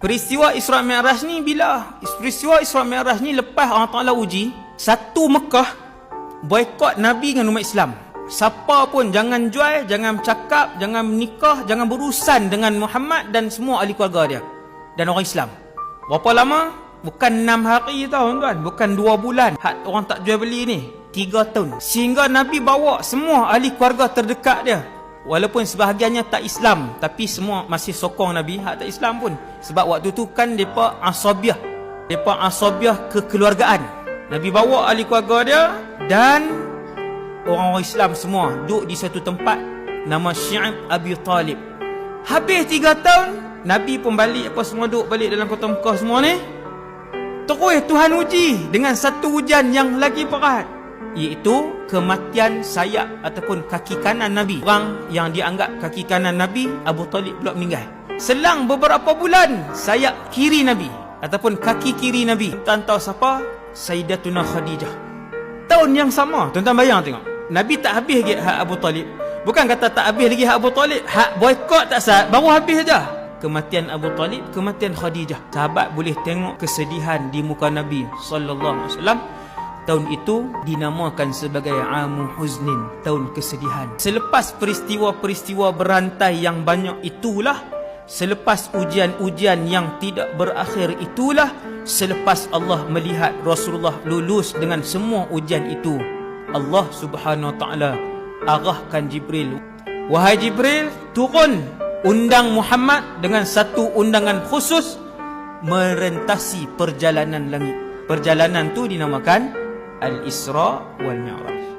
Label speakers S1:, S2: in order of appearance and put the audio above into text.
S1: Peristiwa Isra' Mi'raj ni bila? Peristiwa Isra' Mi'raj ni lepas Allah Ta'ala uji satu Mekah boikot Nabi dengan umat Islam. Siapa pun jangan jual, jangan cakap, jangan menikah, jangan berurusan dengan Muhammad dan semua ahli keluarga dia dan orang Islam. Berapa lama? Bukan 6 hari tau tuan, bukan 2 bulan. Hak orang tak jual beli ni 3 tahun. Sehingga Nabi bawa semua ahli keluarga terdekat dia. Walaupun sebahagiannya tak Islam, tapi semua masih sokong Nabi hak tak Islam pun. Sebab waktu tu kan depa asabiah. Depa asabiah kekeluargaan. Nabi bawa ahli keluarga dia dan orang-orang Islam semua duduk di satu tempat nama Syi'ab Abi Talib. Habis 3 tahun, Nabi pun balik apa semua duduk balik dalam kota Mekah semua ni. Terus Tuhan uji dengan satu ujian yang lagi berat, iaitu kematian sayap ataupun kaki kanan Nabi. Orang yang dianggap kaki kanan Nabi, Abu Talib pula meninggal. Selang beberapa bulan, sayap kiri Nabi ataupun kaki kiri Nabi, tuan tahu siapa? Sayyidatuna Khadijah. Tahun yang sama, tuan-tuan bayang tengok. Nabi tak habis lagi hak Abu Talib. Bukan kata tak habis lagi hak Abu Talib, hak boikot tak sah, baru habis saja. Kematian Abu Talib, kematian Khadijah. Sahabat boleh tengok kesedihan di muka Nabi sallallahu alaihi wasallam. Tahun itu dinamakan sebagai Amu Huznin, tahun kesedihan. Selepas peristiwa-peristiwa berantai yang banyak itulah, selepas ujian-ujian yang tidak berakhir itulah, selepas Allah melihat Rasulullah lulus dengan semua ujian itu, Allah Subhanahu Wa Taala arahkan Jibril. Wahai Jibril, turun, undang Muhammad dengan satu undangan khusus merentasi perjalanan langit. Perjalanan tu dinamakan Al-Isra wal Mi'raj.